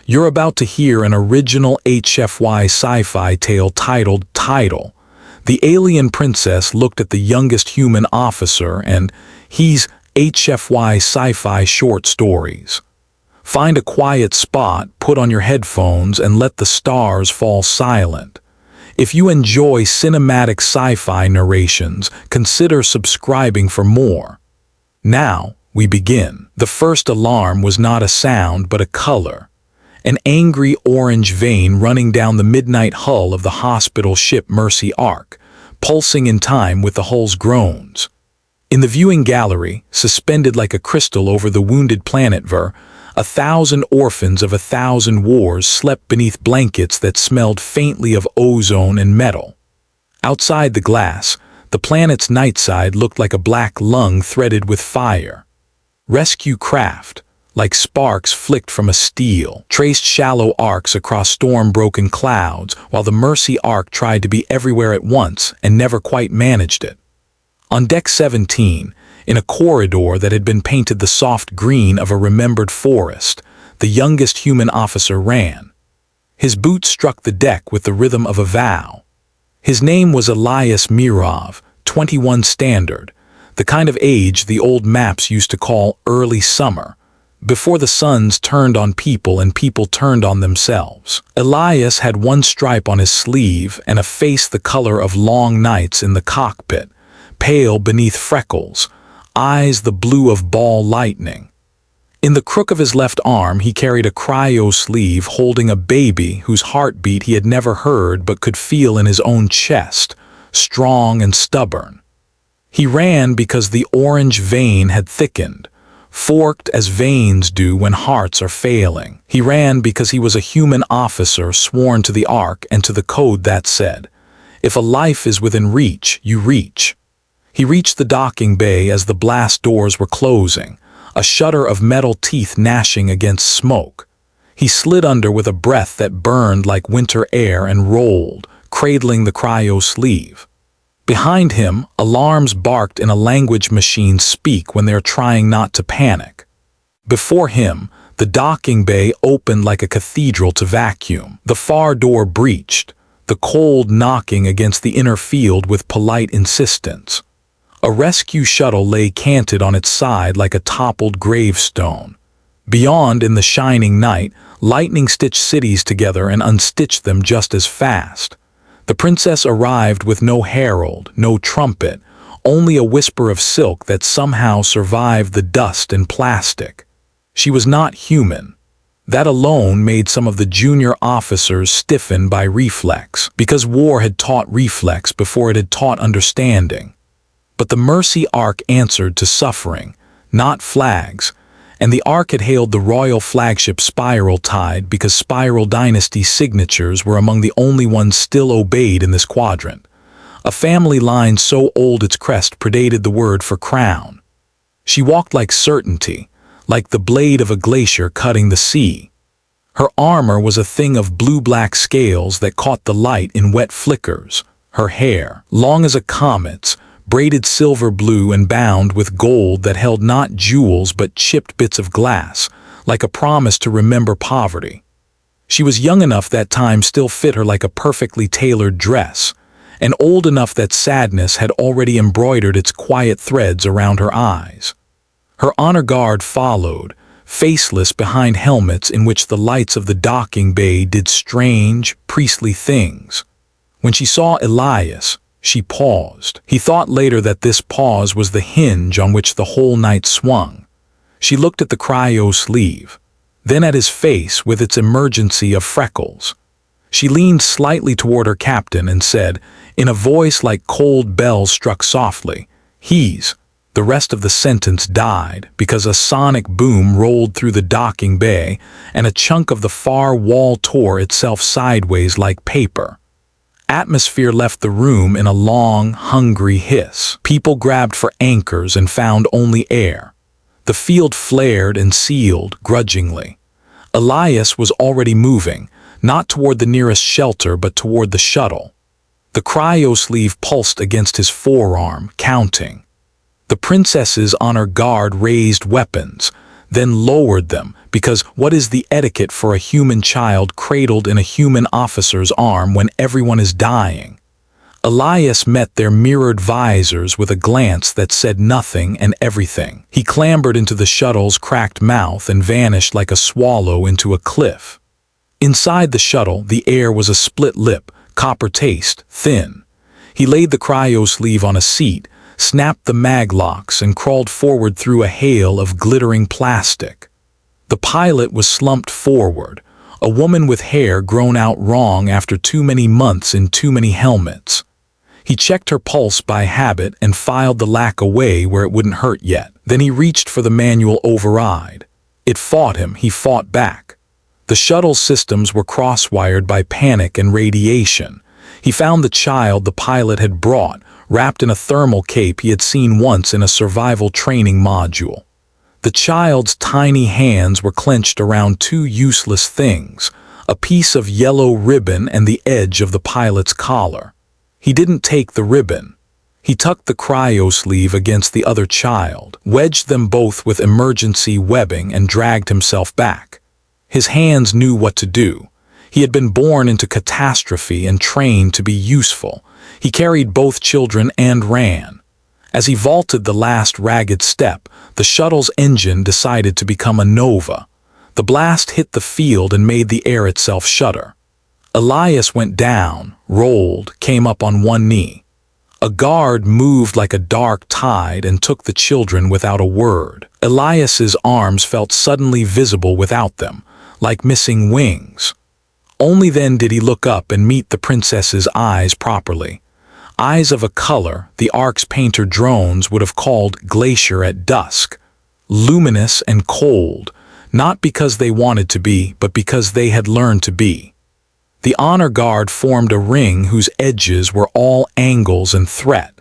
You're about to hear an original HFY sci-fi tale titled Title. The alien princess looked at the youngest human officer and he's HFY sci-fi short stories. Find a quiet spot, put on your headphones, and let the stars fall silent. If you enjoy cinematic sci-fi narrations, consider subscribing for more. Now, we begin. The first alarm was not a sound but a color. An angry orange vein running down the midnight hull of the hospital ship Mercy Ark, pulsing in time with the hull's groans. In the viewing gallery, suspended like a crystal over the wounded planet 1,000 orphans of 1,000 wars slept beneath blankets that smelled faintly of ozone and metal. Outside the glass, the planet's night side looked like a black lung threaded with fire. Rescue craft, like sparks flicked from a steel, traced shallow arcs across storm-broken clouds, while the Mercy Ark tried to be everywhere at once and never quite managed it. On Deck 17, in a corridor that had been painted the soft green of a remembered forest, the youngest human officer ran. His boots struck the deck with the rhythm of a vow. His name was Elias Mirov, 21 standard, the kind of age the old maps used to call early summer, before the suns turned on people and people turned on themselves. Elias had one stripe on his sleeve and a face the color of long nights in the cockpit, pale beneath freckles, eyes the blue of ball lightning. In the crook of his left arm he carried a cryo sleeve holding a baby whose heartbeat he had never heard but could feel in his own chest, strong and stubborn. He ran because the orange vein had thickened, forked as veins do when hearts are failing. He ran because he was a human officer sworn to the Ark and to the code that said, "If a life is within reach, you reach." He reached the docking bay as the blast doors were closing, a shudder of metal teeth gnashing against smoke. He slid under with a breath that burned like winter air and rolled, cradling the cryo sleeve. Behind him, alarms barked in a language machine speak when they're trying not to panic. Before him, the docking bay opened like a cathedral to vacuum. The far door breached, the cold knocking against the inner field with polite insistence. A rescue shuttle lay canted on its side like a toppled gravestone. Beyond, in the shining night, lightning stitched cities together and unstitched them just as fast. The princess arrived with no herald, no trumpet, only a whisper of silk that somehow survived the dust and plastic. She was not human. That alone made some of the junior officers stiffen by reflex, because war had taught reflex before it had taught understanding. But the Mercy Ark answered to suffering, not flags, and the Ark had hailed the royal flagship Spiraltide because Spiral Dynasty signatures were among the only ones still obeyed in this quadrant, a family line so old its crest predated the word for crown. She walked like certainty, like the blade of a glacier cutting the sea. Her armor was a thing of blue-black scales that caught the light in wet flickers. Her hair, long as a comet's, braided silver blue and bound with gold that held not jewels but chipped bits of glass, like a promise to remember poverty. She was young enough that time still fit her like a perfectly tailored dress, and old enough that sadness had already embroidered its quiet threads around her eyes. Her honor guard followed, faceless behind helmets in which the lights of the docking bay did strange, priestly things. When she saw Elias, she paused. He thought later that this pause was the hinge on which the whole night swung. She looked at the cryo sleeve, then at his face with its emergency of freckles. She leaned slightly toward her captain and said, in a voice like cold bells struck softly, "He's." The rest of the sentence died because a sonic boom rolled through the docking bay and a chunk of the far wall tore itself sideways like paper. Atmosphere left the room in a long, hungry hiss. People grabbed for anchors and found only air. The field flared and sealed grudgingly. Elias was already moving, not toward the nearest shelter but toward the shuttle. The cryo sleeve pulsed against his forearm, counting. The princesses on her guard raised weapons, then lowered them, because what is the etiquette for a human child cradled in a human officer's arm when everyone is dying? Elias met their mirrored visors with a glance that said nothing and everything. He clambered into the shuttle's cracked mouth and vanished like a swallow into a cliff. Inside the shuttle, the air was a split lip, copper taste, thin. He laid the cryo-sleeve on a seat, snapped the mag locks, and crawled forward through a hail of glittering plastic. The pilot was slumped forward, a woman with hair grown out wrong after too many months in too many helmets. He checked her pulse by habit and filed the lac away where it wouldn't hurt yet. Then he reached for the manual override. It fought him, he fought back. The shuttle's systems were cross-wired by panic and radiation. He found the child the pilot had brought, wrapped in a thermal cape he had seen once in a survival training module. The child's tiny hands were clenched around two useless things, a piece of yellow ribbon and the edge of the pilot's collar. He didn't take the ribbon. He tucked the cryo-sleeve against the other child, wedged them both with emergency webbing, and dragged himself back. His hands knew what to do. He had been born into catastrophe and trained to be useful. He carried both children and ran. As he vaulted the last ragged step, the shuttle's engine decided to become a nova. The blast hit the field and made the air itself shudder. Elias went down, rolled, came up on one knee. A guard moved like a dark tide and took the children without a word. Elias's arms felt suddenly visible without them, like missing wings. Only then did he look up and meet the princess's eyes properly. Eyes of a color the Ark's painter drones would have called glacier at dusk. Luminous and cold, not because they wanted to be, but because they had learned to be. The honor guard formed a ring whose edges were all angles and threat,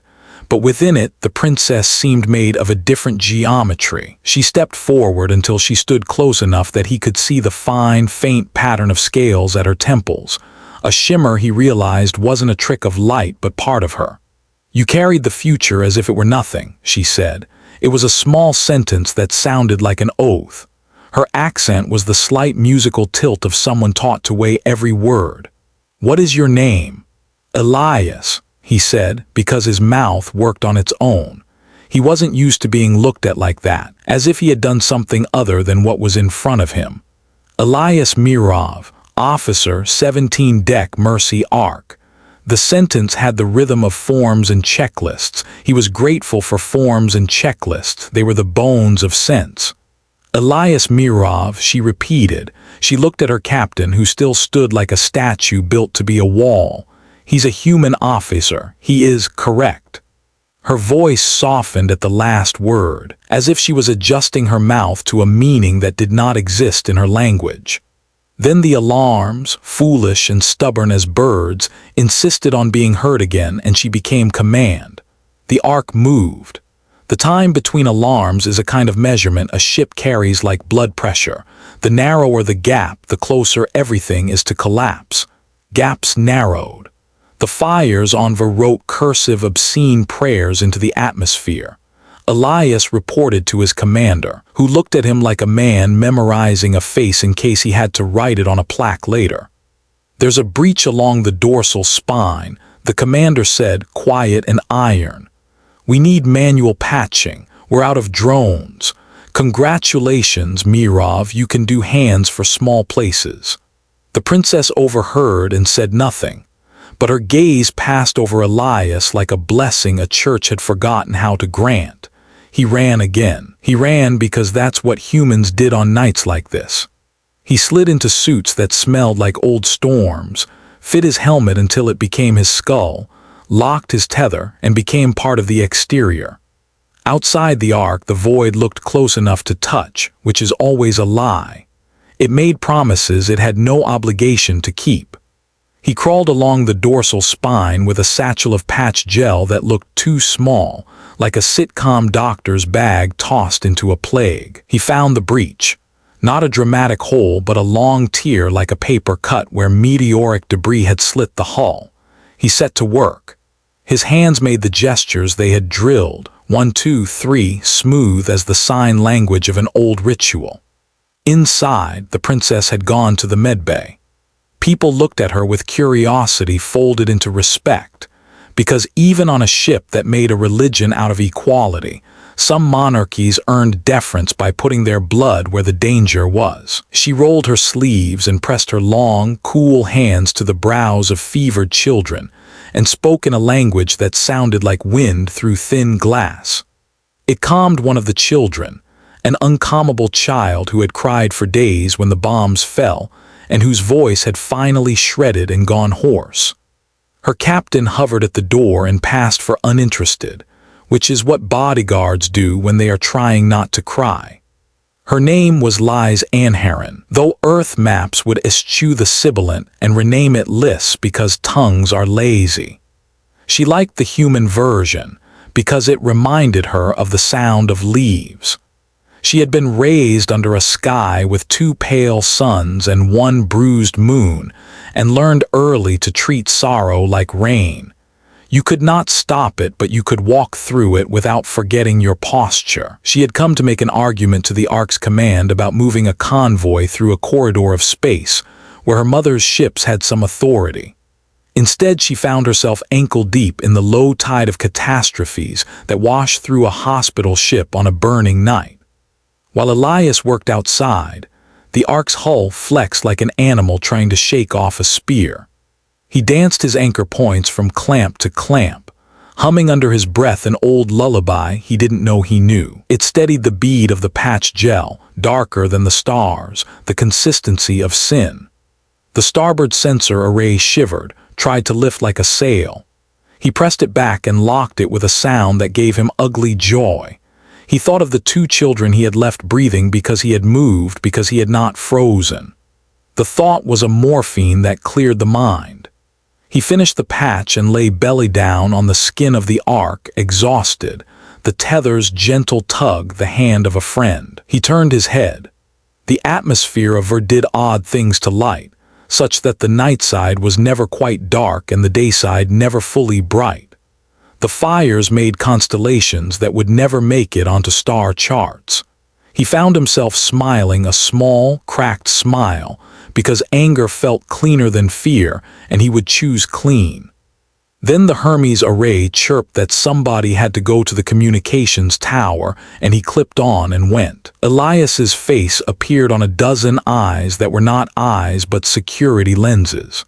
but within it the princess seemed made of a different geometry. She stepped forward until she stood close enough that he could see the fine, faint pattern of scales at her temples, a shimmer he realized wasn't a trick of light but part of her. "You carried the future as if it were nothing," she said. It was a small sentence that sounded like an oath. Her accent was the slight musical tilt of someone taught to weigh every word. "What is your name?" "Elias," he said, because his mouth worked on its own. He wasn't used to being looked at like that, as if he had done something other than what was in front of him. "Elias Mirov, Officer 17 Deck Mercy Ark." The sentence had the rhythm of forms and checklists. He was grateful for forms and checklists. They were the bones of sense. "Elias Mirov," she repeated. She looked at her captain, who still stood like a statue built to be a wall. "He's a human officer. He is correct." Her voice softened at the last word, as if she was adjusting her mouth to a meaning that did not exist in her language. Then the alarms, foolish and stubborn as birds, insisted on being heard again, and she became command. The Ark moved. The time between alarms is a kind of measurement a ship carries like blood pressure. The narrower the gap, the closer everything is to collapse. Gaps narrowed. The fires on wrote cursive, obscene prayers into the atmosphere. Elias reported to his commander, who looked at him like a man memorizing a face in case he had to write it on a plaque later. "There's a breach along the dorsal spine," the commander said, quiet and iron. "We need manual patching. We're out of drones. Congratulations, Mirov, you can do hands for small places." The princess overheard and said nothing, but her gaze passed over Elias like a blessing a church had forgotten how to grant. He ran again. He ran because that's what humans did on nights like this. He slid into suits that smelled like old storms, fit his helmet until it became his skull, locked his tether, and became part of the exterior. Outside the Ark, the void looked close enough to touch, which is always a lie. It made promises it had no obligation to keep. He crawled along the dorsal spine with a satchel of patch gel that looked too small, like a sitcom doctor's bag tossed into a plague. He found the breach. Not a dramatic hole, but a long tear like a paper cut where meteoric debris had slit the hull. He set to work. His hands made the gestures they had drilled, 1, 2, 3, smooth as the sign language of an old ritual. Inside, the princess had gone to the medbay. People looked at her with curiosity folded into respect, because even on a ship that made a religion out of equality, some monarchies earned deference by putting their blood where the danger was. She rolled her sleeves and pressed her long, cool hands to the brows of fevered children, and spoke in a language that sounded like wind through thin glass. It calmed one of the children, an uncalmable child who had cried for days when the bombs fell, and whose voice had finally shredded and gone hoarse. Her captain hovered at the door and passed for uninterested, which is what bodyguards do when they are trying not to cry. Her name was Liz Anharan, though Earth maps would eschew the sibilant and rename it Liz because tongues are lazy. She liked the human version because it reminded her of the sound of leaves. She had been raised under a sky with 2 pale suns and 1 bruised moon, and learned early to treat sorrow like rain. You could not stop it, but you could walk through it without forgetting your posture. She had come to make an argument to the Ark's command about moving a convoy through a corridor of space, where her mother's ships had some authority. Instead, she found herself ankle-deep in the low tide of catastrophes that washed through a hospital ship on a burning night. While Elias worked outside, the Ark's hull flexed like an animal trying to shake off a spear. He danced his anchor points from clamp to clamp, humming under his breath an old lullaby he didn't know he knew. It steadied the bead of the patch gel, darker than the stars, the consistency of sin. The starboard sensor array shivered, tried to lift like a sail. He pressed it back and locked it with a sound that gave him ugly joy. He thought of the 2 children he had left breathing because he had moved, because he had not frozen. The thought was a morphine that cleared the mind. He finished the patch and lay belly down on the skin of the Ark, exhausted, the tether's gentle tug the hand of a friend. He turned his head. The atmosphere of Ver did odd things to light, such that the night side was never quite dark and the day side never fully bright. The fires made constellations that would never make it onto star charts. He found himself smiling a small, cracked smile, because anger felt cleaner than fear, and he would choose clean. Then the Hermes array chirped that somebody had to go to the communications tower, and he clipped on and went. Elias's face appeared on a dozen eyes that were not eyes but security lenses.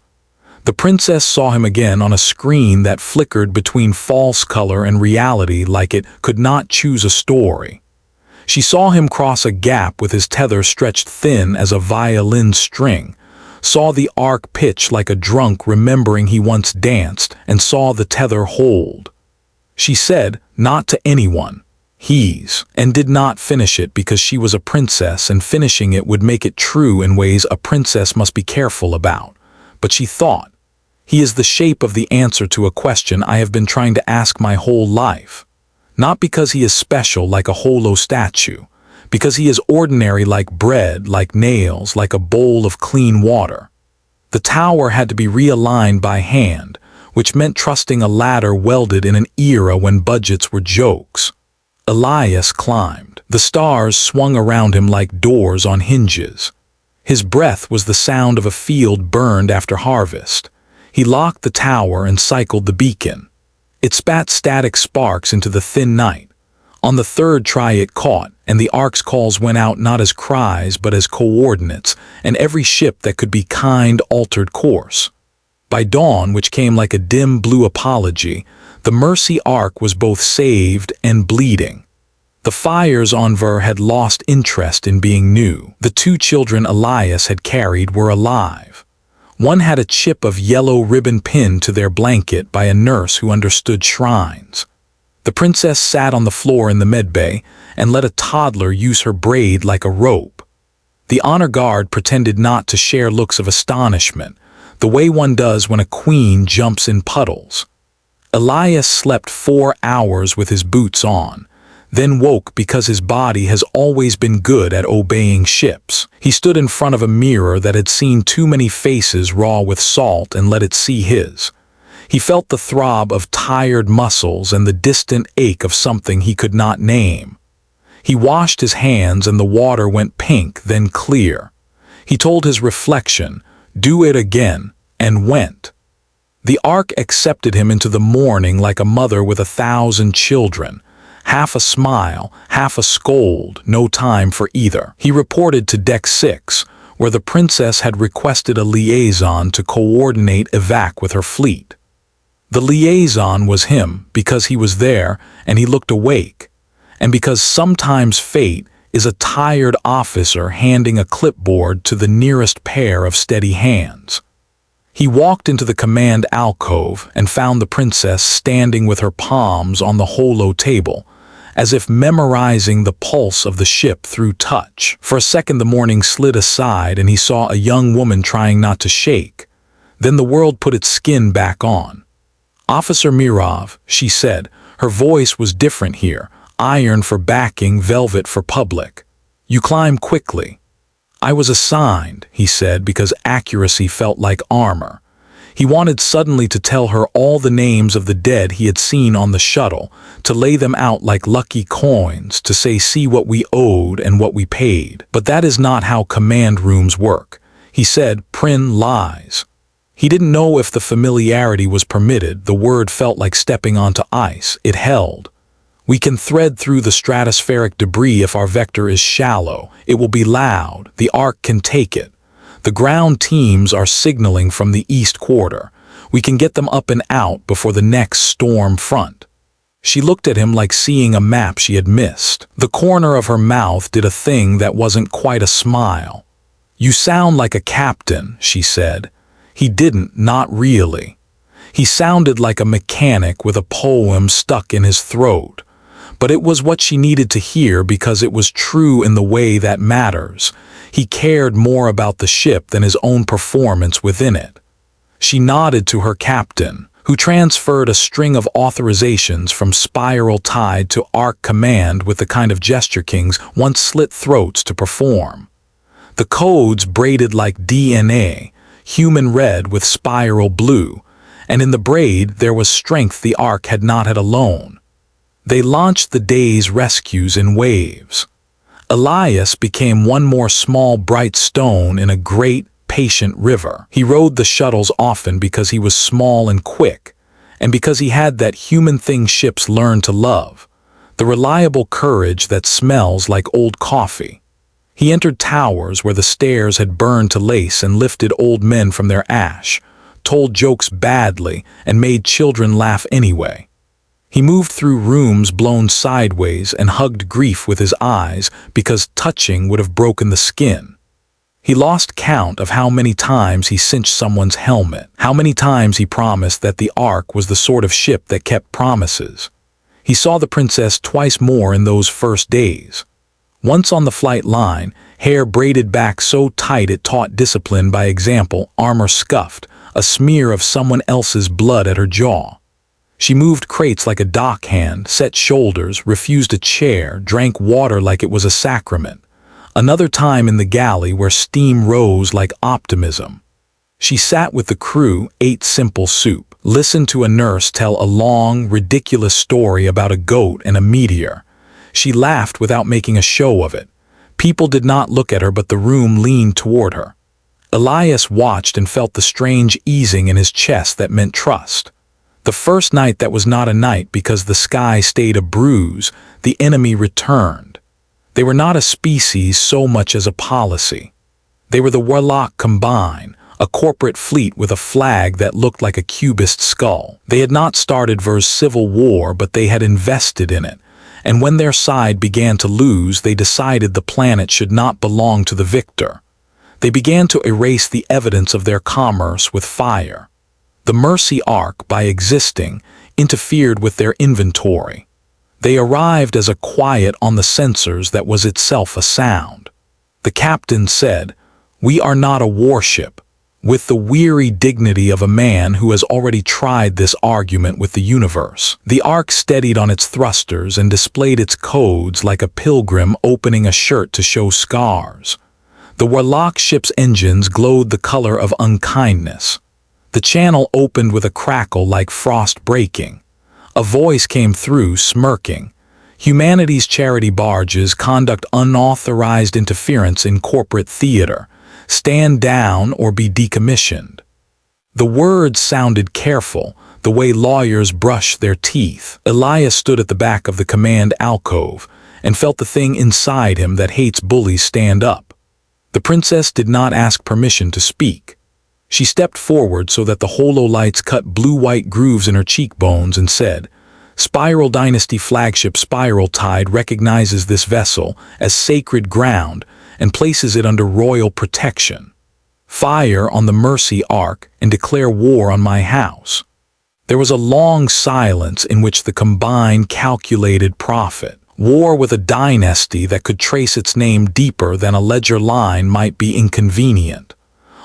The princess saw him again on a screen that flickered between false color and reality like it could not choose a story. She saw him cross a gap with his tether stretched thin as a violin string, saw the Ark pitch like a drunk remembering he once danced, and saw the tether hold. She said, not to anyone, he's, and did not finish it because she was a princess and finishing it would make it true in ways a princess must be careful about. But she thought, he is the shape of the answer to a question I have been trying to ask my whole life. Not because he is special like a holo statue, because he is ordinary like bread, like nails, like a bowl of clean water. The tower had to be realigned by hand, which meant trusting a ladder welded in an era when budgets were jokes. Elias climbed. The stars swung around him like doors on hinges. His breath was the sound of a field burned after harvest. He locked the tower and cycled the beacon. It spat static sparks into the thin night. On the 3rd try it caught, and the Ark's calls went out not as cries but as coordinates, and every ship that could be kind altered course. By dawn, which came like a dim blue apology, the Mercy Ark was both saved and bleeding. The fires on Ver had lost interest in being new. The 2 children Elias had carried were alive. One had a chip of yellow ribbon pinned to their blanket by a nurse who understood shrines. The princess sat on the floor in the medbay and let a toddler use her braid like a rope. The honor guard pretended not to share looks of astonishment, the way one does when a queen jumps in puddles. Elias slept 4 hours with his boots on, then woke because his body has always been good at obeying ships. He stood in front of a mirror that had seen too many faces raw with salt and let it see his. He felt the throb of tired muscles and the distant ache of something he could not name. He washed his hands and the water went pink, then clear. He told his reflection, "Do it again," and went. The Ark accepted him into the morning like a mother with 1,000 children. Half a smile, half a scold, no time for either. He reported to Deck 6, where the princess had requested a liaison to coordinate evac with her fleet. The liaison was him because he was there and he looked awake, and because sometimes fate is a tired officer handing a clipboard to the nearest pair of steady hands. He walked into the command alcove and found the princess standing with her palms on the holo table, as if memorizing the pulse of the ship through touch. For a second the morning slid aside and he saw a young woman trying not to shake. Then the world put its skin back on. "Officer Mirov," she said. Her voice was different here, iron for backing, velvet for public. "You climb quickly." "I was assigned," he said, because accuracy felt like armor. He wanted suddenly to tell her all the names of the dead he had seen on the shuttle, to lay them out like lucky coins, to say, "See what we owed and what we paid." But that is not how command rooms work. He said, "Prin lies." He didn't know if the familiarity was permitted. The word felt like stepping onto ice. It held. "We can thread through the stratospheric debris if our vector is shallow. It will be loud. The Ark can take it. The ground teams are signaling from the east quarter. We can get them up and out before the next storm front." She looked at him like seeing a map she had missed. The corner of her mouth did a thing that wasn't quite a smile. "You sound like a captain," she said. He didn't, not really. He sounded like a mechanic with a poem stuck in his throat. But it was what she needed to hear because it was true in the way that matters. He cared more about the ship than his own performance within it. She nodded to her captain, who transferred a string of authorizations from Spiraltide to Ark Command with the kind of gesture kings once slit throats to perform. The codes braided like DNA, human red with spiral blue, and in the braid there was strength the Ark had not had alone. They launched the day's rescues in waves. Elias became one more small bright stone in a great, patient river. He rode the shuttles often because he was small and quick, and because he had that human thing ships learn to love, the reliable courage that smells like old coffee. He entered towers where the stairs had burned to lace and lifted old men from their ash, told jokes badly, and made children laugh anyway. He moved through rooms blown sideways and hugged grief with his eyes because touching would have broken the skin. He lost count of how many times he cinched someone's helmet, how many times he promised that the Ark was the sort of ship that kept promises. He saw the princess twice more in those first days. Once on the flight line, hair braided back so tight it taught discipline by example, armor scuffed, a smear of someone else's blood at her jaw. She moved crates like a dockhand, set shoulders, refused a chair, drank water like it was a sacrament. Another time in the galley where steam rose like optimism. She sat with the crew, ate simple soup, listened to a nurse tell a long, ridiculous story about a goat and a meteor. She laughed without making a show of it. People did not look at her, but the room leaned toward her. Elias watched and felt the strange easing in his chest that meant trust. The first night that was not a night because the sky stayed a bruise, the enemy returned. They were not a species so much as a policy. They were the Warlock Combine, a corporate fleet with a flag that looked like a cubist skull. They had not started Ver's civil war, but they had invested in it. And when their side began to lose, they decided the planet should not belong to the victor. They began to erase the evidence of their commerce with fire. The Mercy Ark, by existing, interfered with their inventory. They arrived as a quiet on the sensors that was itself a sound. The captain said, "We are not a warship," with the weary dignity of a man who has already tried this argument with the universe. The Ark steadied on its thrusters and displayed its codes like a pilgrim opening a shirt to show scars. The Warlock ship's engines glowed the color of unkindness. The channel opened with a crackle like frost breaking. A voice came through, smirking. Humanity's charity barges conduct unauthorized interference in corporate theater. Stand down or be decommissioned. The words sounded careful, the way lawyers brush their teeth. Elias stood at the back of the command alcove and felt the thing inside him that hates bullies stand up. The princess did not ask permission to speak. She stepped forward so that the hololights cut blue-white grooves in her cheekbones and said, "Spiral Dynasty flagship Spiraltide recognizes this vessel as sacred ground and places it under royal protection. Fire on the Mercy Ark and declare war on my house." There was a long silence in which the combined calculated profit. War with a dynasty that could trace its name deeper than a ledger line might be inconvenient.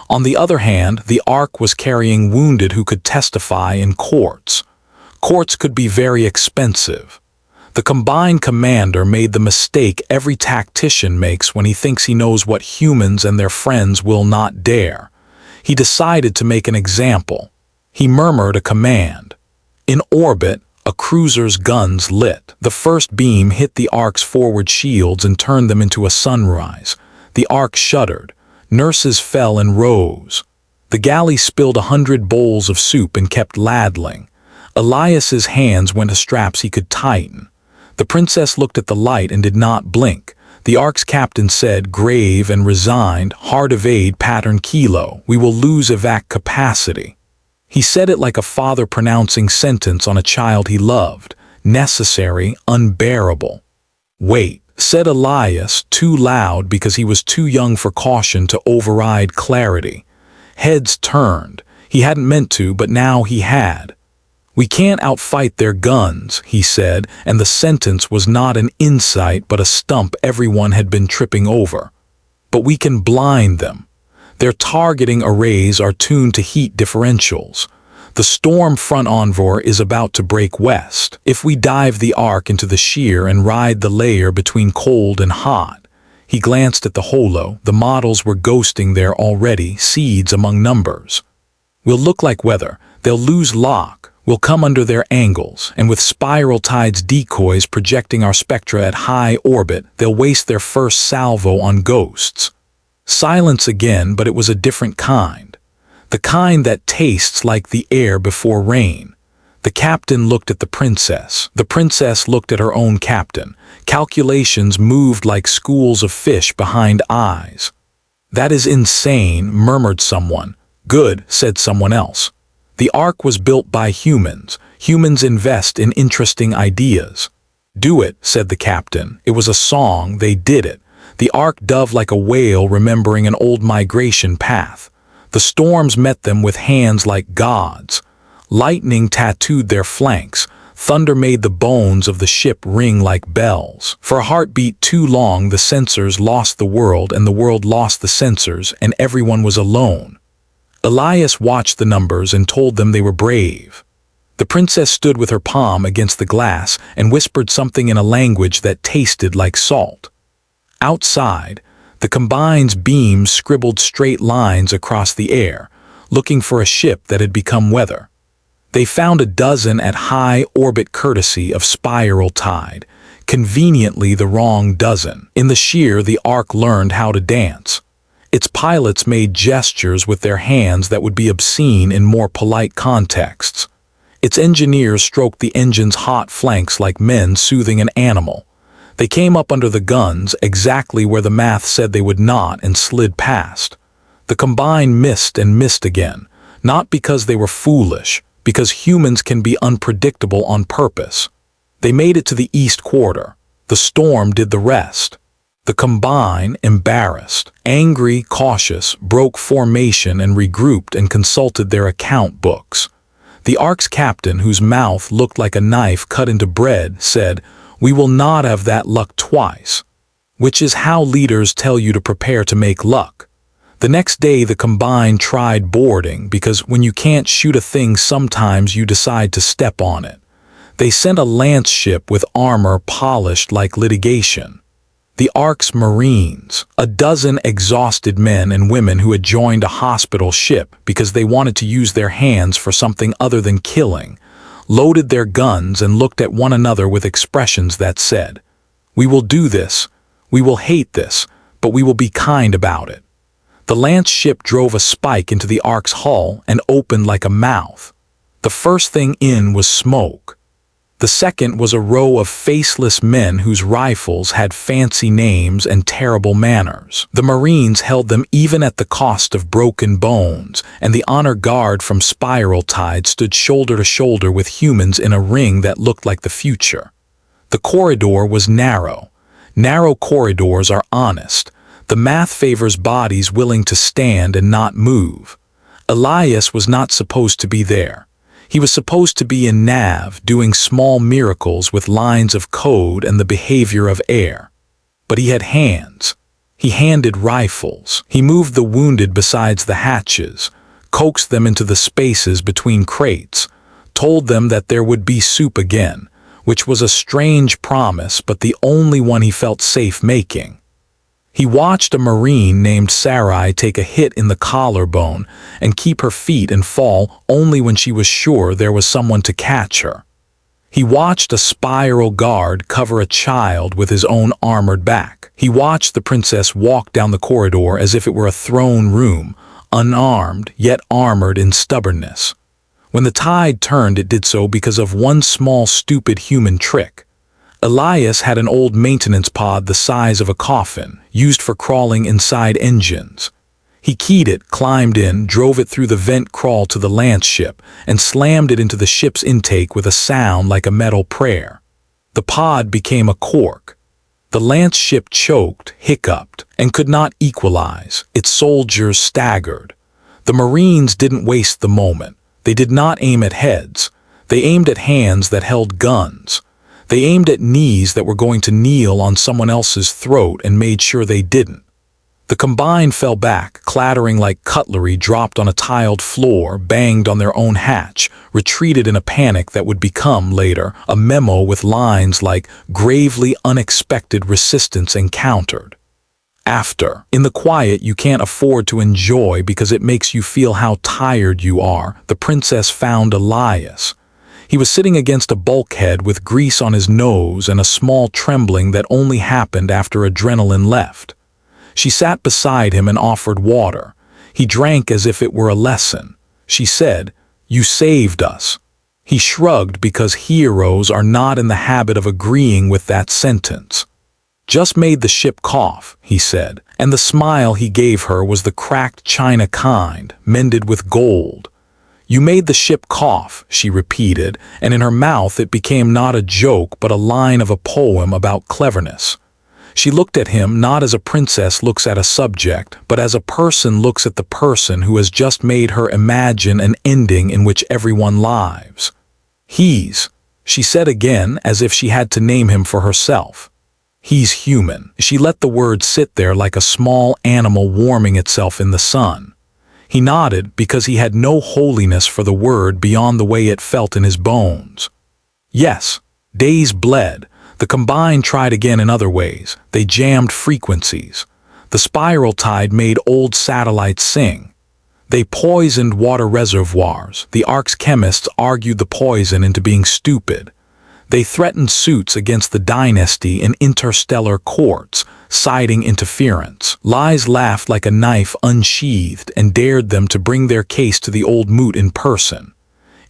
On the other hand, the Ark was carrying wounded who could testify in courts. Courts could be very expensive. The combined commander made the mistake every tactician makes when he thinks he knows what humans and their friends will not dare. He decided to make an example. He murmured a command. In orbit, a cruiser's guns lit. The first beam hit the Ark's forward shields and turned them into a sunrise. The Ark shuddered. Nurses fell and rose. The galley spilled 100 bowls of soup and kept ladling. Elias's hands went to straps he could tighten. The princess looked at the light and did not blink. The Ark's captain said, grave and resigned, "Hard evade pattern kilo. We will lose evac capacity." He said it like a father pronouncing sentence on a child he loved. Necessary, unbearable. "Wait," said Elias, too loud because he was too young for caution to override clarity. Heads turned. He hadn't meant to, but now he had. "We can't outfight their guns," he said, and the sentence was not an insight but a stump everyone had been tripping over. "But we can blind them. Their targeting arrays are tuned to heat differentials. The storm front envoy is about to break west. If we dive the Ark into the shear and ride the layer between cold and hot." He glanced at the holo. The models were ghosting there already, seeds among numbers. "We'll look like weather. They'll lose lock. We'll come under their angles, and with Spiraltide's decoys projecting our spectra at high orbit, they'll waste their first salvo on ghosts." Silence again, but it was a different kind. The kind that tastes like the air before rain. The captain looked at the princess. The princess looked at her own captain. Calculations moved like schools of fish behind eyes. "That is insane," murmured someone. "Good," said someone else. "The Ark was built by humans. Humans invest in interesting ideas." "Do it," said the captain. It was a song, they did it. The Ark dove like a whale remembering an old migration path. The storms met them with hands like gods. Lightning tattooed their flanks. Thunder made the bones of the ship ring like bells. For a heartbeat too long, the sensors lost the world and the world lost the sensors, and everyone was alone. Elias watched the numbers and told them they were brave. The princess stood with her palm against the glass and whispered something in a language that tasted like salt. Outside, the combine's beams scribbled straight lines across the air, looking for a ship that had become weather. They found a dozen at high orbit courtesy of Spiraltide, conveniently the wrong dozen. In the sheer, the Ark learned how to dance. Its pilots made gestures with their hands that would be obscene in more polite contexts. Its engineers stroked the engine's hot flanks like men soothing an animal. They came up under the guns, exactly where the math said they would not, and slid past. The combine missed and missed again, not because they were foolish, because humans can be unpredictable on purpose. They made it to the east quarter. The storm did the rest. The combine, embarrassed, angry, cautious, broke formation and regrouped and consulted their account books. The Ark's captain, whose mouth looked like a knife cut into bread, said, "We will not have that luck twice," which is how leaders tell you to prepare to make luck. The next day the combine tried boarding because when you can't shoot a thing sometimes you decide to step on it. They sent a lance ship with armor polished like litigation. The Ark's Marines, a dozen exhausted men and women who had joined a hospital ship because they wanted to use their hands for something other than killing, loaded their guns and looked at one another with expressions that said, "We will do this, we will hate this, but we will be kind about it." The lance ship drove a spike into the Ark's hull and opened like a mouth. The first thing in was smoke. The second was a row of faceless men whose rifles had fancy names and terrible manners. The Marines held them even at the cost of broken bones, and the honor guard from Spiraltide stood shoulder to shoulder with humans in a ring that looked like the future. The corridor was narrow. Narrow corridors are honest. The math favors bodies willing to stand and not move. Elias was not supposed to be there. He was supposed to be in Nav, doing small miracles with lines of code and the behavior of air. But he had hands. He handed rifles. He moved the wounded besides the hatches, coaxed them into the spaces between crates, told them that there would be soup again, which was a strange promise but the only one he felt safe making. He watched a Marine named Sarai take a hit in the collarbone and keep her feet and fall only when she was sure there was someone to catch her. He watched a spiral guard cover a child with his own armored back. He watched the princess walk down the corridor as if it were a throne room, unarmed yet armored in stubbornness. When the tide turned, it did so because of one small stupid human trick. Elias had an old maintenance pod the size of a coffin, used for crawling inside engines. He keyed it, climbed in, drove it through the vent crawl to the lance ship, and slammed it into the ship's intake with a sound like a metal prayer. The pod became a cork. The lance ship choked, hiccuped, and could not equalize. Its soldiers staggered. The Marines didn't waste the moment. They did not aim at heads. They aimed at hands that held guns. They aimed at knees that were going to kneel on someone else's throat and made sure they didn't. The combine fell back, clattering like cutlery dropped on a tiled floor, banged on their own hatch, retreated in a panic that would become, later, a memo with lines like "gravely unexpected resistance encountered." After, in the quiet you can't afford to enjoy because it makes you feel how tired you are, the princess found Elias. He was sitting against a bulkhead with grease on his nose and a small trembling that only happened after adrenaline left. She sat beside him and offered water. He drank as if it were a lesson. She said, "You saved us." He shrugged because heroes are not in the habit of agreeing with that sentence. "Just made the ship cough," he said, and the smile he gave her was the cracked china kind, mended with gold. "You made the ship cough," she repeated, and in her mouth it became not a joke but a line of a poem about cleverness. She looked at him not as a princess looks at a subject, but as a person looks at the person who has just made her imagine an ending in which everyone lives. She said again as if she had to name him for herself. "He's human." She let the word sit there like a small animal warming itself in the sun. He nodded because he had no holiness for the word beyond the way it felt in his bones. Yes, days bled. The combine tried again in other ways. They jammed frequencies. The Spiraltide made old satellites sing. They poisoned water reservoirs. The Ark's chemists argued the poison into being stupid. They threatened suits against the dynasty in interstellar courts, citing interference. Lies laughed like a knife unsheathed and dared them to bring their case to the old moot in person.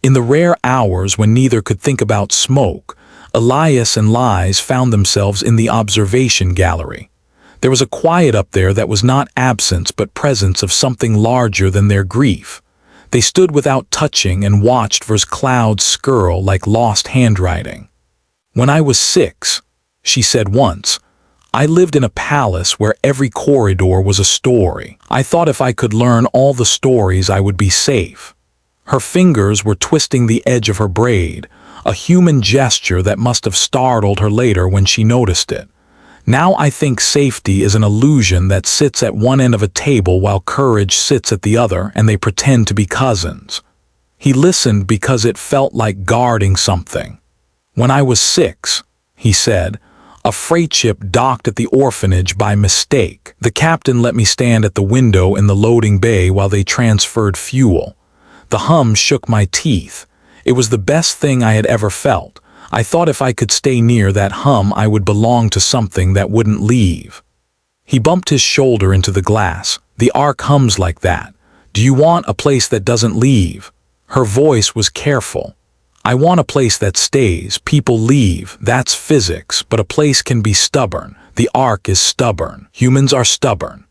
In the rare hours when neither could think about smoke, Elias and Lies found themselves in the observation gallery. There was a quiet up there that was not absence but presence of something larger than their grief. They stood without touching and watched Ver's clouds skirl like lost handwriting. "When I was 6, she said once, I lived in a palace where every corridor was a story. I thought if I could learn all the stories I would be safe." Her fingers were twisting the edge of her braid, a human gesture that must have startled her later when she noticed it. "Now I think safety is an illusion that sits at one end of a table while courage sits at the other and they pretend to be cousins." He listened because it felt like guarding something. "When I was 6, he said, A freight ship docked at the orphanage by mistake. The captain let me stand at the window in the loading bay while they transferred fuel. The hum shook my teeth. It was the best thing I had ever felt. I thought if I could stay near that hum, I would belong to something that wouldn't leave. He bumped his shoulder into the glass. The Ark hums like that. Do you want a place that doesn't leave? Her voice was careful. I want a place that stays. People leave. That's physics. But a place can be stubborn. The Ark is stubborn. Humans are stubborn.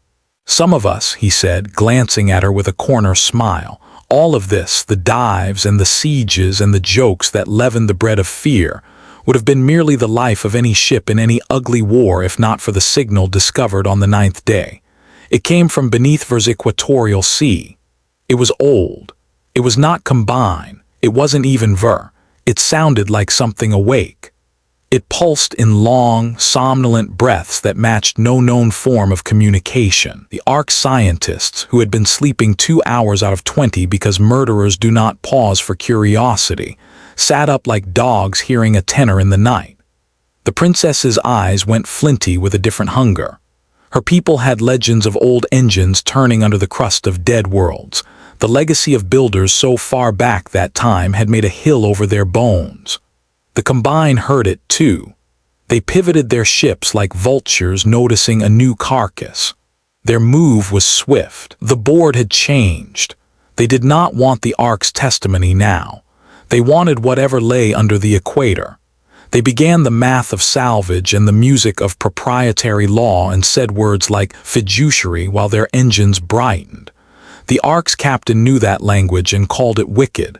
Some of us, he said, glancing at her with a corner smile. All of this, the dives and the sieges and the jokes that leavened the bread of fear, would have been merely the life of any ship in any ugly war if not for the signal discovered on the 9th day. It came from beneath Ver's equatorial sea. It was old. It was not combined. It wasn't even Ver. It sounded like something awake. It pulsed in long, somnolent breaths that matched no known form of communication. The Ark scientists, who had been sleeping 2 hours out of 20 because murderers do not pause for curiosity, sat up like dogs hearing a tenor in the night. The princess's eyes went flinty with a different hunger. Her people had legends of old engines turning under the crust of dead worlds. The legacy of builders so far back that time had made a hill over their bones. The Combine heard it too. They pivoted their ships like vultures noticing a new carcass. Their move was swift. The board had changed. They did not want the Ark's testimony now. They wanted whatever lay under the equator. They began the math of salvage and the music of proprietary law and said words like fiduciary while their engines brightened. The Ark's captain knew that language and called it wicked.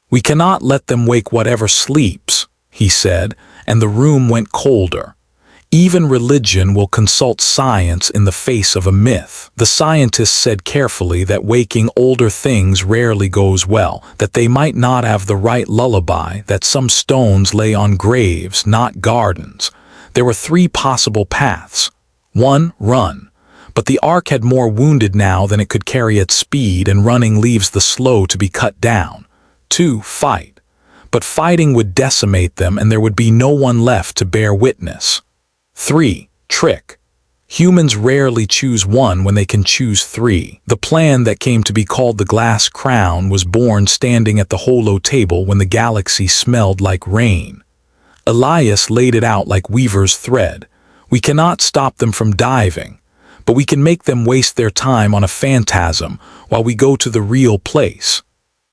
We cannot let them wake whatever sleeps, he said, and the room went colder. Even religion will consult science in the face of a myth. The scientists said carefully that waking older things rarely goes well, that they might not have the right lullaby, that some stones lay on graves, not gardens. There were 3 possible paths. 1, run. But the Ark had more wounded now than it could carry at speed, and running leaves the slow to be cut down. 2, fight. But fighting would decimate them and there would be no one left to bear witness. 3, trick. Humans rarely choose one when they can choose 3. The plan that came to be called the Glass Crown was born standing at the holo table when the galaxy smelled like rain. Elias laid it out like weaver's thread. We cannot stop them from diving, but we can make them waste their time on a phantasm while we go to the real place.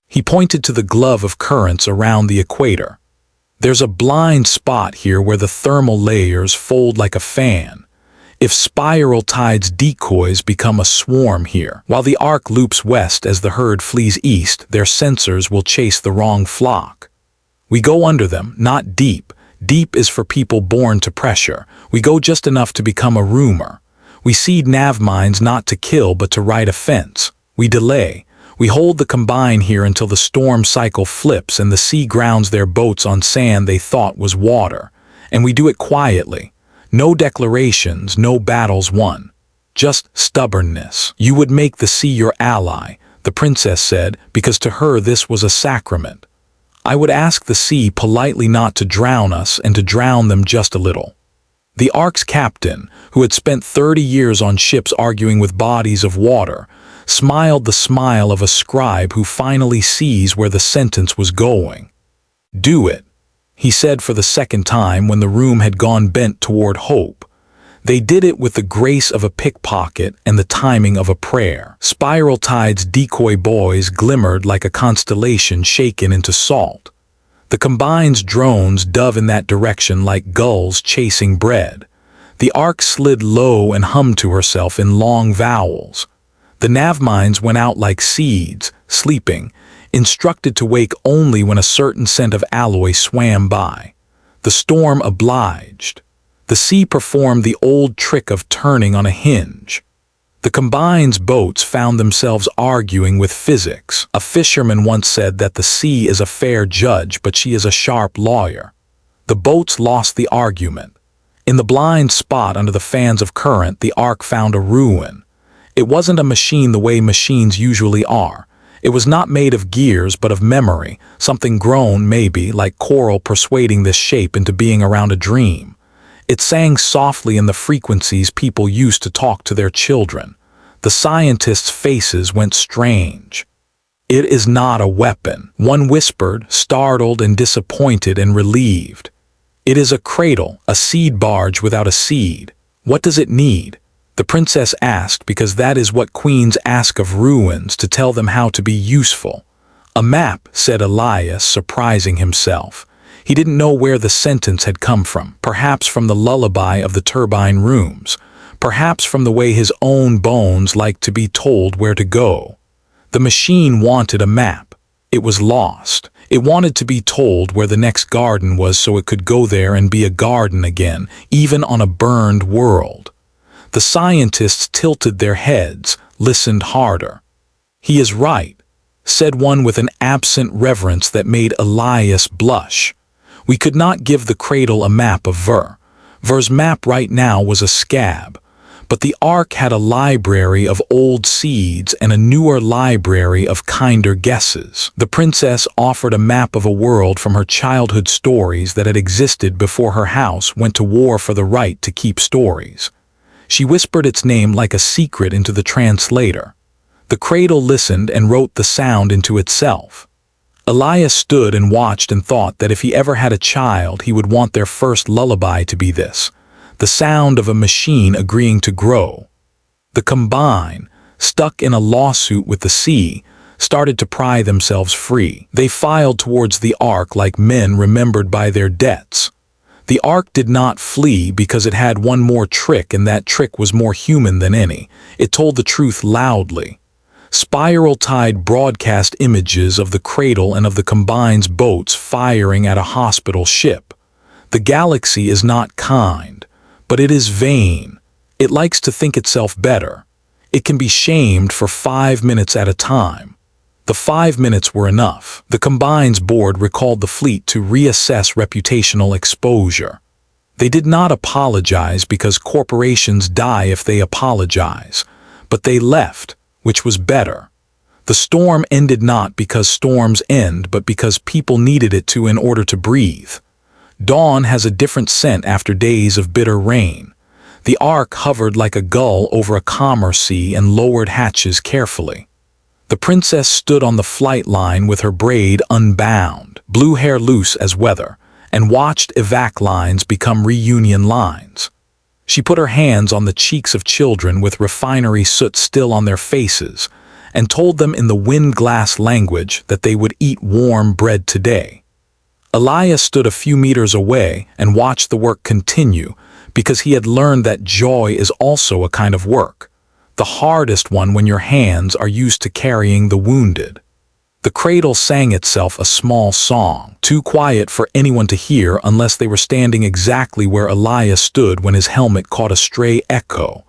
He pointed to the glove of currents around the equator. There's a blind spot here where the thermal layers fold like a fan. If Spiraltide's decoys become a swarm here, while the Ark loops west as the herd flees east, their sensors will chase the wrong flock. We go under them, not deep. Deep is for people born to pressure. We go just enough to become a rumor. We seed nav mines not to kill but to ride a fence. We delay. We hold the Combine here until the storm cycle flips and the sea grounds their boats on sand they thought was water. And we do it quietly. No declarations, no battles won. Just stubbornness. You would make the sea your ally, the princess said, because to her this was a sacrament. I would ask the sea politely not to drown us and to drown them just a little. The Ark's captain, who had spent 30 years on ships arguing with bodies of water, smiled the smile of a scribe who finally sees where the sentence was going. Do it, he said for the second time when the room had gone bent toward hope. They did it with the grace of a pickpocket and the timing of a prayer. Spiraltide's decoy boys glimmered like a constellation shaken into salt. The Combine's drones dove in that direction like gulls chasing bread. The Ark slid low and hummed to herself in long vowels. The navmines went out like seeds, sleeping, instructed to wake only when a certain scent of alloy swam by. The storm obliged. The sea performed the old trick of turning on a hinge. The Combine's boats found themselves arguing with physics. A fisherman once said that the sea is a fair judge, but she is a sharp lawyer. The boats lost the argument. In the blind spot under the fans of current, the Ark found a ruin. It wasn't a machine the way machines usually are. It was not made of gears, but of memory, something grown, maybe, like coral persuading this shape into being around a dream. It sang softly in the frequencies people used to talk to their children. The scientists' faces went strange. "It is not a weapon," one whispered, startled and disappointed and relieved. "It is a cradle, a seed barge without a seed. What does it need?" The princess asked, because that is what queens ask of ruins, to tell them how to be useful. "A map," said Elias, surprising himself. He didn't know where the sentence had come from, perhaps from the lullaby of the turbine rooms, perhaps from the way his own bones liked to be told where to go. The machine wanted a map. It was lost. It wanted to be told where the next garden was so it could go there and be a garden again, even on a burned world. The scientists tilted their heads, listened harder. "He is right," said one with an absent reverence that made Elias blush. "We could not give the cradle a map of Ver. Ver's map right now was a scab. But the Ark had a library of old seeds and a newer library of kinder guesses." The princess offered a map of a world from her childhood stories that had existed before her house went to war for the right to keep stories. She whispered its name like a secret into the translator. The cradle listened and wrote the sound into itself. Elias stood and watched and thought that if he ever had a child, he would want their first lullaby to be this, the sound of a machine agreeing to grow. The Combine, stuck in a lawsuit with the sea, started to pry themselves free. They filed towards the Ark like men remembered by their debts. The Ark did not flee because it had one more trick, and that trick was more human than any. It told the truth loudly. Spiraltide broadcast images of the cradle and of the Combine's boats firing at a hospital ship. The galaxy is not kind, but it is vain. It likes to think itself better. It can be shamed for 5 minutes at a time. The 5 minutes were enough. The Combine's board recalled the fleet to reassess reputational exposure. They did not apologize because corporations die if they apologize, but they left, which was better. The storm ended not because storms end, but because people needed it to in order to breathe. Dawn has a different scent after days of bitter rain. The Ark hovered like a gull over a calmer sea and lowered hatches carefully. The princess stood on the flight line with her braid unbound, blue hair loose as weather, and watched evac lines become reunion lines. She put her hands on the cheeks of children with refinery soot still on their faces, and told them in the wind-glass language that they would eat warm bread today. Elias stood a few meters away and watched the work continue, because he had learned that joy is also a kind of work, the hardest one when your hands are used to carrying the wounded. The cradle sang itself a small song, too quiet for anyone to hear unless they were standing exactly where Elias stood when his helmet caught a stray echo.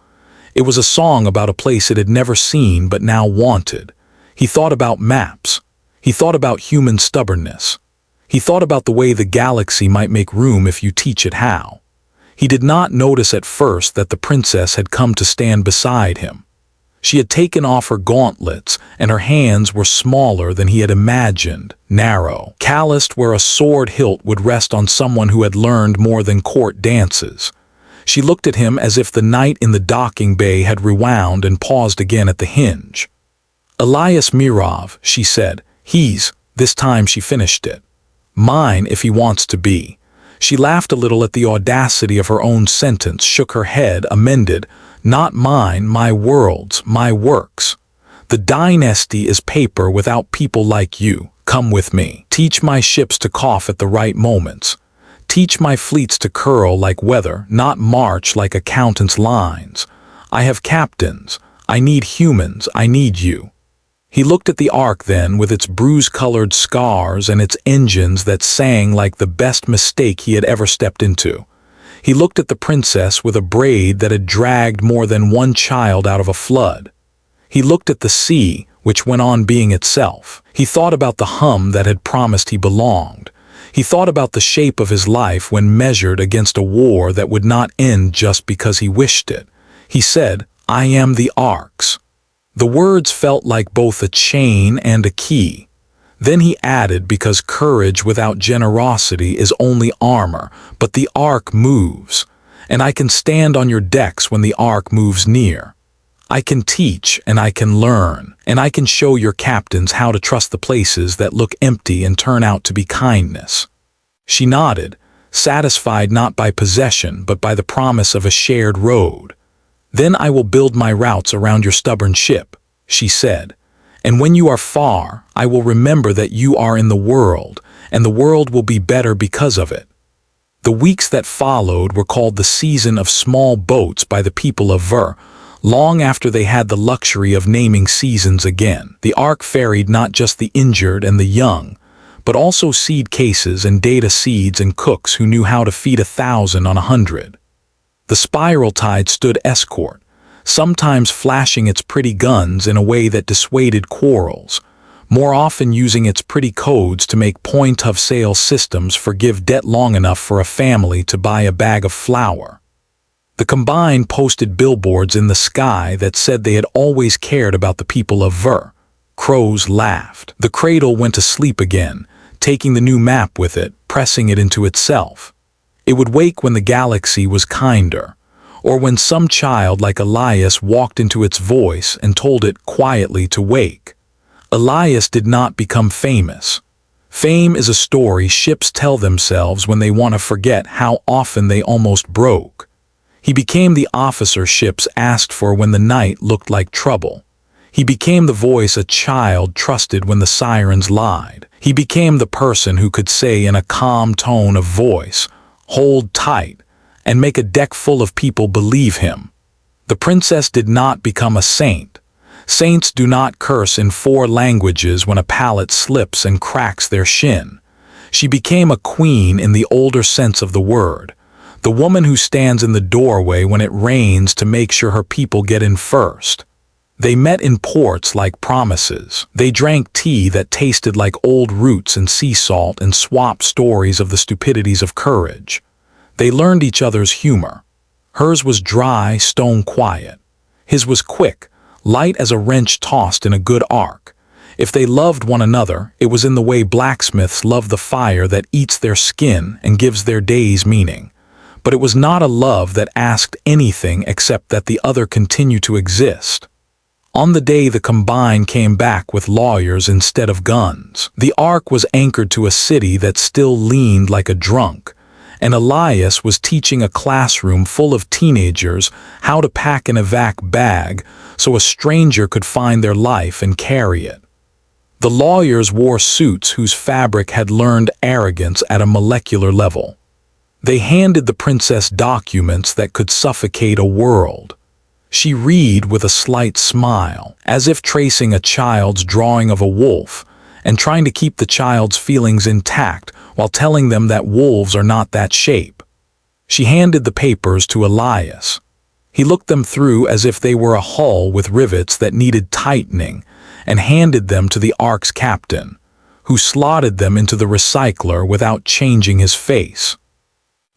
It was a song about a place it had never seen but now wanted. He thought about maps. He thought about human stubbornness. He thought about the way the galaxy might make room if you teach it how. He did not notice at first that the princess had come to stand beside him. She had taken off her gauntlets, and her hands were smaller than he had imagined, narrow, calloused where a sword hilt would rest on someone who had learned more than court dances. She looked at him as if the night in the docking bay had rewound and paused again at the hinge. "Elias Mirov," she said. "He's," this time she finished it, "mine if he wants to be." She laughed a little at the audacity of her own sentence, shook her head, amended, "Not mine, my world's, my works. The dynasty is paper without people like you. Come with me. Teach my ships to cough at the right moments. Teach my fleets to curl like weather, not march like accountant's lines. I have captains. I need humans. I need you." He looked at the Ark then, with its bruise-colored scars and its engines that sang like the best mistake he had ever stepped into. He looked at the princess with a braid that had dragged more than one child out of a flood. He looked at the sea, which went on being itself. He thought about the hum that had promised he belonged. He thought about the shape of his life when measured against a war that would not end just because he wished it. He said, "I am the Ark's." The words felt like both a chain and a key. Then he added, because courage without generosity is only armor, but the Ark moves. and I can stand on your decks when the Ark moves near. I can teach and I can learn, and I can show your captains how to trust the places that look empty and turn out to be kindness." She nodded, satisfied not by possession but by the promise of a shared road. "Then I will build my routes around your stubborn ship," she said, "and when you are far, I will remember that you are in the world, and the world will be better because of it." The weeks that followed were called the season of small boats by the people of Ver, long after they had the luxury of naming seasons again. The Ark ferried not just the injured and the young, but also seed cases and data seeds and cooks who knew how to feed 1,000 on 100. The Spiraltide stood escort, sometimes flashing its pretty guns in a way that dissuaded quarrels, more often using its pretty codes to make point-of-sale systems forgive debt long enough for a family to buy a bag of flour. The Combine posted billboards in the sky that said they had always cared about the people of Ver. Crows laughed. The cradle went to sleep again, taking the new map with it, pressing it into itself. It would wake when the galaxy was kinder, or when some child like Elias walked into its voice and told it quietly to wake. Elias did not become famous. Fame is a story ships tell themselves when they want to forget how often they almost broke. He became the officer ships asked for when the night looked like trouble. He became the voice a child trusted when the sirens lied. He became the person who could say in a calm tone of voice, "Hold tight," and make a deck full of people believe him. The princess did not become a saint. Saints do not curse in 4 languages when a pallet slips and cracks their shin. She became a queen in the older sense of the word, the woman who stands in the doorway when it rains to make sure her people get in first. They met in ports like promises. They drank tea that tasted like old roots and sea salt and swapped stories of the stupidities of courage. They learned each other's humor. Hers was dry, stone quiet. His was quick, light as a wrench tossed in a good arc. If they loved one another, it was in the way blacksmiths love the fire that eats their skin and gives their days meaning. But it was not a love that asked anything except that the other continue to exist. On the day the Combine came back with lawyers instead of guns, the Ark was anchored to a city that still leaned like a drunk, and Elias was teaching a classroom full of teenagers how to pack an evac bag so a stranger could find their life and carry it. The lawyers wore suits whose fabric had learned arrogance at a molecular level. They handed the princess documents that could suffocate a world. She read with a slight smile, as if tracing a child's drawing of a wolf, and trying to keep the child's feelings intact while telling them that wolves are not that shape. She handed the papers to Elias. He looked them through as if they were a hull with rivets that needed tightening, and handed them to the Ark's captain, who slotted them into the recycler without changing his face.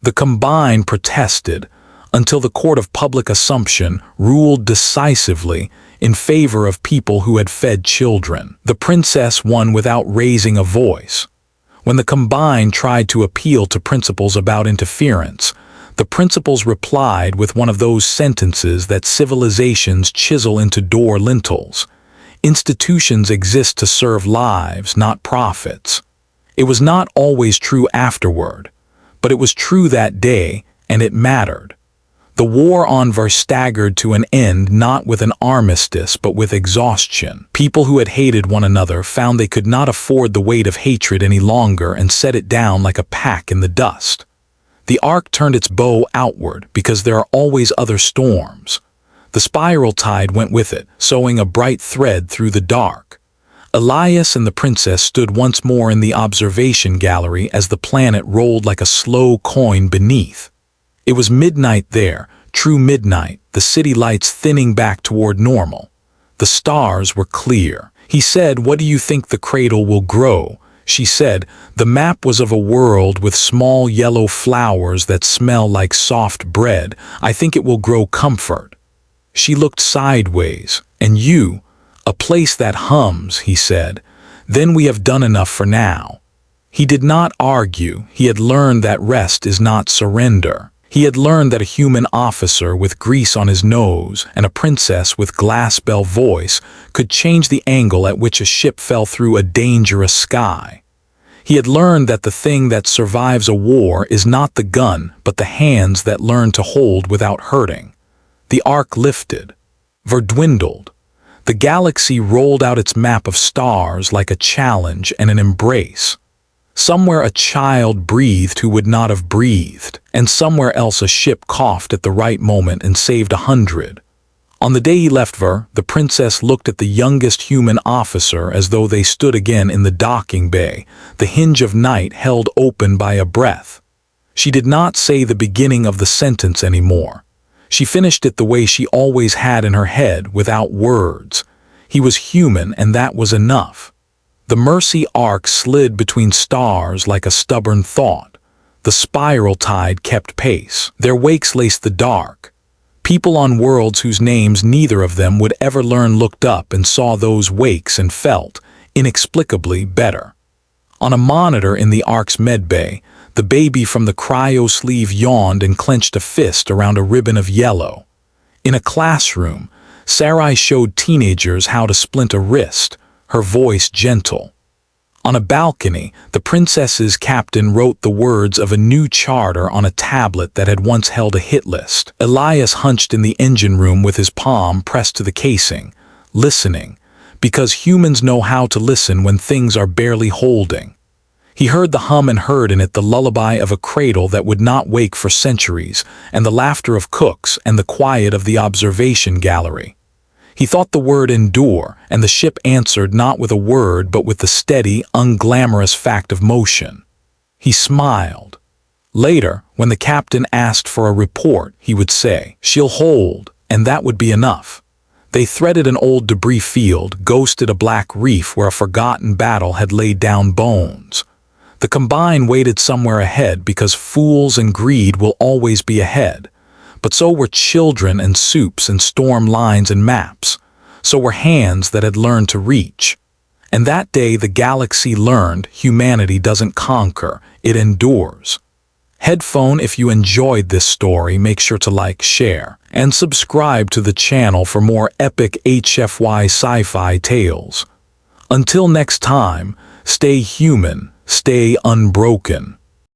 The Combine protested until the court of public assumption ruled decisively in favor of people who had fed children. The princess won without raising a voice. When the Combine tried to appeal to principals about interference, the principals replied with one of those sentences that civilizations chisel into door lintels. Institutions exist to serve lives, not profits. It was not always true afterward, but it was true that day, and it mattered. The war on Ver staggered to an end not with an armistice but with exhaustion. People who had hated one another found they could not afford the weight of hatred any longer and set it down like a pack in the dust. The Ark turned its bow outward because there are always other storms. The Spiraltide went with it, sewing a bright thread through the dark. Elias and the princess stood once more in the observation gallery as the planet rolled like a slow coin beneath. It was midnight there, true midnight, the city lights thinning back toward normal. The stars were clear. He said, "What do you think the cradle will grow?" She said, "The map was of a world with small yellow flowers that smell like soft bread. I think it will grow comfort." She looked sideways. "And you?" "A place that hums," he said. "Then we have done enough for now." He did not argue. He had learned that rest is not surrender. He had learned that a human officer with grease on his nose and a princess with glass bell voice could change the angle at which a ship fell through a dangerous sky. He had learned that the thing that survives a war is not the gun, but the hands that learn to hold without hurting. The arc lifted. Ver dwindled. The galaxy rolled out its map of stars like a challenge and an embrace. Somewhere a child breathed who would not have breathed, and somewhere else a ship coughed at the right moment and saved 100. On the day he left Ver, the princess looked at the youngest human officer as though they stood again in the docking bay, the hinge of night held open by a breath. She did not say the beginning of the sentence anymore. She finished it the way she always had in her head, without words. He was human, and that was enough. The Mercy Ark slid between stars like a stubborn thought. The Spiraltide kept pace. Their wakes laced the dark. People on worlds whose names neither of them would ever learn looked up and saw those wakes and felt, inexplicably, better. On a monitor in the Ark's medbay, the baby from the cryo sleeve yawned and clenched a fist around a ribbon of yellow. In a classroom, Sarai showed teenagers how to splint a wrist, her voice gentle. On a balcony, the princess's captain wrote the words of a new charter on a tablet that had once held a hit list. Elias hunched in the engine room with his palm pressed to the casing, listening, because humans know how to listen when things are barely holding. He heard the hum and heard in it the lullaby of a cradle that would not wake for centuries, and the laughter of cooks and the quiet of the observation gallery. He thought the word endure, and the ship answered not with a word but with the steady, unglamorous fact of motion. He smiled. Later, when the captain asked for a report, he would say, "She'll hold," and that would be enough. They threaded an old debris field, ghosted a black reef where a forgotten battle had laid down bones. The Combine waited somewhere ahead because fools and greed will always be ahead. But so were children and soups and storm lines and maps. So were hands that had learned to reach. And that day the galaxy learned humanity doesn't conquer, it endures. Headphone, if you enjoyed this story, make sure to like, share, and subscribe to the channel for more epic HFY sci-fi tales. Until next time, stay human, stay unbroken.